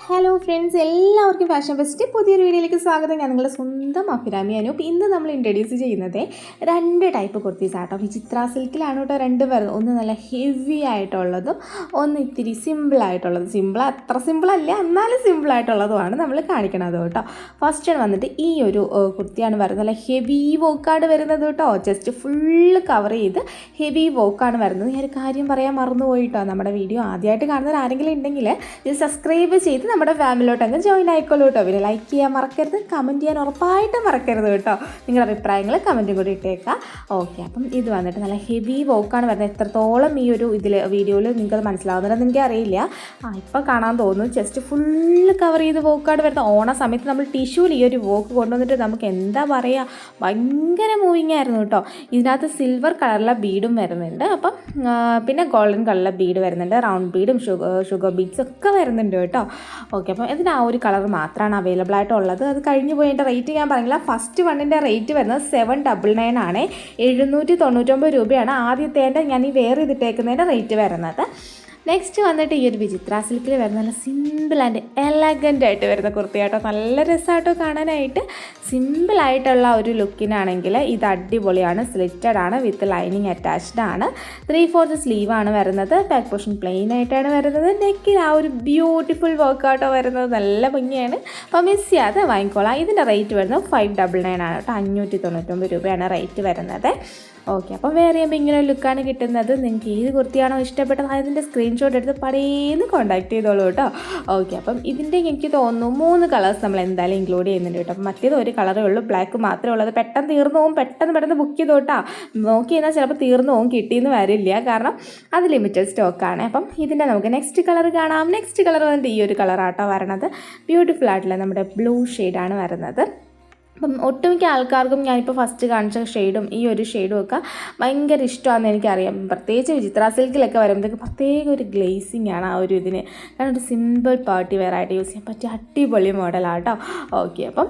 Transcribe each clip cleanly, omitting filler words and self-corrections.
Hello friends, എല്ലാവർക്കും fashion fest പുതിയൊരു വീഡിയോയിലേക്ക് സ്വാഗതം. ഞാൻ നിങ്ങളുടെ സ്വന്തം അഭിരാമി അനു. ഇന്ന് നമ്മൾ ഇൻട്രൊഡ്യൂസ് ചെയ്യുന്നത് രണ്ട് ടൈപ്പ് കുർത്തീസ് ആട്ടോ. വിചിത്ര സിൽക്കിലാണ് കേട്ടോ രണ്ട് വരുന്നത്. ഒന്ന് നല്ല ഹെവി ആയിട്ടുള്ളതും ഒന്ന് ഇത്തിരി സിമ്പിളായിട്ടുള്ളതും. അത്ര സിമ്പിളല്ല, എന്നാലും സിമ്പിളായിട്ടുള്ളതുമാണ് നമ്മൾ കാണിക്കണത് കേട്ടോ. ഫസ്റ്റ് വന്നിട്ട് ഈ ഒരു കുർത്തിയാണ് വരുന്നത്. നല്ല ഹെവി വോക്കാണ് വരുന്നത് കേട്ടോ. ജസ്റ്റ് ഫുള്ള് കവർ ചെയ്ത് ഹെവി വോക്കാണ് വരുന്നത്. ഞാൻ ഒരു കാര്യം പറയാൻ മറന്നുപോയി കേട്ടോ. നമ്മുടെ വീഡിയോ ആദ്യമായിട്ട് കാണുന്നവർ ആരെങ്കിലും ഉണ്ടെങ്കിൽ ഇത് സബ്സ്ക്രൈബ് ചെയ്ത് നമ്മുടെ ഫാമിലിയിലോട്ട് അങ്ങ് ജോയിൻ ആയിക്കോളൂ കേട്ടോ. പിന്നെ ലൈക്ക് ചെയ്യാൻ മറക്കരുത്, കമൻറ്റ് ചെയ്യാൻ ഉറപ്പായിട്ടും മറക്കരുത് കേട്ടോ. നിങ്ങളുടെ അഭിപ്രായങ്ങൾ കമൻറ്റും കൂടി ഇട്ടേക്കാം. ഓക്കെ, അപ്പം ഇത് വന്നിട്ട് നല്ല ഹെവി വോക്കാണ് വരുന്നത്. എത്രത്തോളം ഈ ഒരു വീഡിയോയിൽ നിങ്ങൾക്കത് മനസ്സിലാവുന്നുണ്ടെന്ന് എനിക്കറിയില്ല. ഇപ്പോൾ കാണാൻ തോന്നുന്നു. ജസ്റ്റ് ഫുള്ള് കവർ ചെയ്ത് വോക്കാണ് വരുന്നത്. ഓണ സമയത്ത് നമ്മൾ ടിഷ്യൂവിൽ ഈ ഒരു വോക്ക് കൊണ്ടുവന്നിട്ട് നമുക്ക് എന്താ പറയുക, ഭയങ്കര മൂവിങ് ആയിരുന്നു കേട്ടോ. ഇതിനകത്ത് സിൽവർ കളറിലെ ബീഡും വരുന്നുണ്ട്. അപ്പം പിന്നെ ഗോൾഡൻ കളറിലെ ബീഡ് വരുന്നുണ്ട്. റൗണ്ട് ബീഡും ഷുഗർ ബീഡ്സ് ഒക്കെ വരുന്നുണ്ട് കേട്ടോ. ഓക്കെ, അപ്പം ഇതിന് ആ ഒരു കളർ മാത്രമാണ് അവൈലബിൾ ആയിട്ടുള്ളത്. അത് കഴിഞ്ഞ് പോയി അതിൻ്റെ റേറ്റ് ഞാൻ പറഞ്ഞില്ല. ഫസ്റ്റ് വണ്ണിൻ്റെ റേറ്റ് വരുന്നത് 799 ആണ്. 799 രൂപയാണ് ആദ്യത്തേൻ്റെ ഞാൻ ഈ വേറെ ഇതിട്ടേക്കുന്നതിൻ്റെ റേറ്റ് വരുന്നത്. നെക്സ്റ്റ് വന്നിട്ട് ഈ ഒരു വിചിത്ര സിൽക്കിൽ വരുന്ന നല്ല സിമ്പിൾ ആൻഡ് എലഗൻ്റ് ആയിട്ട് വരുന്ന കുർത്തിയാട്ടോ. നല്ല രസമായിട്ടോ കാണാനായിട്ട്. സിമ്പിളായിട്ടുള്ള ഒരു ലുക്കിനാണെങ്കിൽ ഇത് അടിപൊളിയാണ്. സ്ലിറ്റഡ് ആണ്, വിത്ത് ലൈനിങ് അറ്റാച്ച്ഡ് ആണ്. 3/4 സ്ലീവാണ് വരുന്നത്. ബാക്ക് പോർഷൻ പ്ലെയിൻ ആയിട്ടാണ് വരുന്നത്. നെക്കിൽ ആ ഒരു ബ്യൂട്ടിഫുൾ വർക്കൗട്ടോ വരുന്നത്. നല്ല ഭംഗിയാണ്. അപ്പോൾ മിസ് ചെയ്യാതെ വാങ്ങിക്കോളാം. ഇതിൻ്റെ റേറ്റ് വരുന്നത് 599 ആണ് കേട്ടോ. 599 രൂപയാണ് റേറ്റ് വരുന്നത്. ഓക്കെ, അപ്പോൾ വേറെ ചെയ്യുമ്പോൾ ഇങ്ങനെ ഒരു ലുക്കാണ് കിട്ടുന്നത്. നിങ്ങൾക്ക് ഏത് കുർത്തിയാണോ ഇഷ്ടപ്പെട്ടത് അതിൻ്റെ സ്ക്രീൻഷോട്ട് എടുത്ത് പടേന്ന് കോൺടാക്ട് ചെയ്തോളൂ കേട്ടോ. ഓക്കെ, അപ്പം ഇതിൻ്റെ എനിക്ക് തോന്നുന്നു 3 കളേഴ്സ് നമ്മൾ എന്തായാലും ഇൻക്ലൂഡ് ചെയ്യുന്നുണ്ട് കേട്ടോ. അപ്പം മറ്റേത് ഒരു കളറേ ഉള്ളൂ, ബ്ലാക്ക് മാത്രമേ ഉള്ളത്. പെട്ടെന്ന് തീർന്നു പോകും. പെട്ടെന്ന് ബുക്ക് ചെയ്തോ കേട്ടോ. നോക്കി കഴിഞ്ഞാൽ ചിലപ്പോൾ തീർന്നു പോകും, കിട്ടിയെന്ന് വരില്ല. കാരണം അത് ലിമിറ്റഡ് സ്റ്റോക്കാണ്. അപ്പം ഇതിൻ്റെ നമുക്ക് നെക്സ്റ്റ് കളർ കാണാം. നെക്സ്റ്റ് കളർ വന്നിട്ട് ഈ ഒരു കളറാട്ടോ വരണത്. ബ്യൂട്ടിഫുൾ ആയിട്ടുള്ള നമ്മുടെ ബ്ലൂ ഷെയ്ഡാണ് വരുന്നത്. അപ്പം ഒട്ടുമിക്ക ആൾക്കാർക്കും ഞാനിപ്പോൾ ഫസ്റ്റ് കാണിച്ച ഷെയ്ഡും ഈ ഒരു ഷെയ്ഡും ഒക്കെ ഭയങ്കര ഇഷ്ടമാണെന്ന് എനിക്കറിയാം. പ്രത്യേകിച്ച് വിചിത്ര സിൽക്കിലൊക്കെ വരുമ്പോഴത്തേക്ക് പ്രത്യേക ഒരു ഗ്ലേസിങ് ആണ് ആ ഒരു ഇതിന്. കാരണം ഒരു സിമ്പിൾ പാർട്ടി വെയർ ആയിട്ട് യൂസ് ചെയ്യാൻ പറ്റിയ അടിപൊളി മോഡലാണ് കേട്ടോ. ഓക്കെ, അപ്പം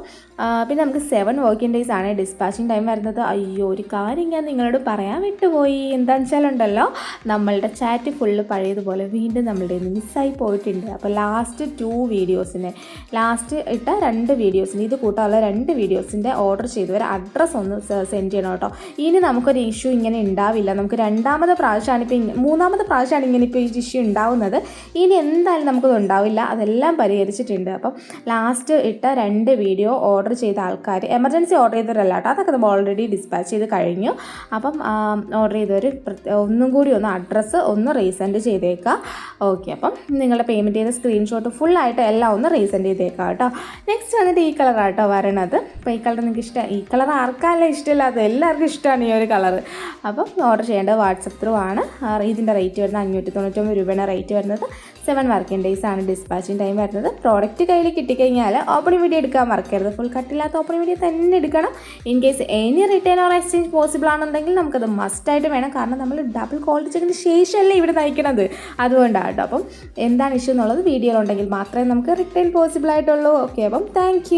പിന്നെ നമുക്ക് 7 വർക്കിംഗ് ഡേയ്സ് ആണ് ഡിസ്പാച്ചിങ് ടൈം വരുന്നത്. അയ്യോ, ഒരു കാര്യം ഞാൻ നിങ്ങളോട് പറയാൻ വിട്ടുപോയി. എന്താണെന്ന് വെച്ചാലുണ്ടല്ലോ, നമ്മളുടെ ചാറ്റ് ഫുള്ള് പഴയതുപോലെ വീണ്ടും നമ്മളുടെ മിസ്സായി പോയിട്ടുണ്ട്. അപ്പോൾ ലാസ്റ്റ് ഇട്ട 2 വീഡിയോസിന് ഇത് കൂട്ടാനുള്ള 2 വീഡിയോസിൻ്റെ ഓർഡർ ചെയ്തവർ അഡ്രസ്സ് ഒന്ന് സെൻഡ് ചെയ്യണം കേട്ടോ. ഇനി നമുക്കൊരു ഇഷ്യൂ ഇങ്ങനെ ഉണ്ടാവില്ല. നമുക്ക് മൂന്നാമത്തെ പ്രാവശ്യമാണ് ഇങ്ങനെ ഇപ്പോൾ ഈ ഇഷ്യൂ ഉണ്ടാവുന്നത്. ഇനി എന്തായാലും നമുക്കത് ഉണ്ടാവില്ല. അതെല്ലാം പരിഹരിച്ചിട്ടുണ്ട്. അപ്പം ലാസ്റ്റ് ഇട്ട 2 വീഡിയോ ഓർഡർ ചെയ്ത ആൾക്കാർ എമർജൻസി ഓർഡർ ചെയ്തവരല്ല കേട്ടോ. അതൊക്കെ നമ്മൾ ഓൾറെഡി ഡിസ്പാച്ച് ചെയ്ത് കഴിഞ്ഞു. അപ്പം ഓർഡർ ചെയ്തവർ ഒന്നും കൂടി അഡ്രസ്സ് ഒന്ന് റീസെൻഡ് ചെയ്തേക്കാം. ഓക്കെ, അപ്പം നിങ്ങളുടെ പേയ്മെൻറ്റ് ചെയ്ത സ്ക്രീൻഷോട്ട് ഫുള്ളായിട്ട് എല്ലാം ഒന്ന് റീസെൻഡ് ചെയ്തേക്കാം കേട്ടോ. നെക്സ്റ്റ് വന്നിട്ട് ഈ കളറാട്ടോ വരണത്. അപ്പോൾ ഈ കളർ നിങ്ങൾക്ക് ഇഷ്ടം, ഈ കളർ ആർക്കല്ല ഇഷ്ടമില്ലാത്ത, എല്ലാവർക്കും ഇഷ്ടമാണ് ഈ ഒരു കളർ. അപ്പം ഓർഡർ ചെയ്യേണ്ടത് വാട്സപ്പ് ത്രൂ ആണ്. ഇതിൻ്റെ റേറ്റ് വരുന്നത് 599 രൂപയാണ് റേറ്റ് വരുന്നത്. 7 വർക്കിംഗ് ഡേയ്സ് ആണ് ഡിസ്പാച്ചിങ് ടൈം വരുന്നത്. പ്രോഡക്റ്റ് കയ്യിൽ കിട്ടിക്കഴിഞ്ഞാൽ ഓപ്പണിംഗ് വീഡിയോ എടുക്കാൻ മറക്കരുത്. ഫുൾ കട്ടില്ലാത്ത ഓപ്പണിംഗ് വീഡിയോ തന്നെ എടുക്കണം. In case any written or exchange possible ആണെന്നുണ്ടെങ്കിൽ നമുക്കത് മസ്റ്റായിട്ട് വേണം. കാരണം നമ്മൾ ഡബിൾ ക്വാളിറ്റി ചെക്കിന് ശേഷമല്ലേ ഇവിടെ നയിക്കണത്. അതുകൊണ്ടാണ് കേട്ടോ. അപ്പം എന്താണ് ഇഷ്യൂ എന്നുള്ളത് വീഡിയോയിലുണ്ടെങ്കിൽ മാത്രമേ നമുക്ക് റിട്ടേൺ പോസിബിൾ ആയിട്ടുള്ളൂ. ഓക്കെ, അപ്പം താങ്ക്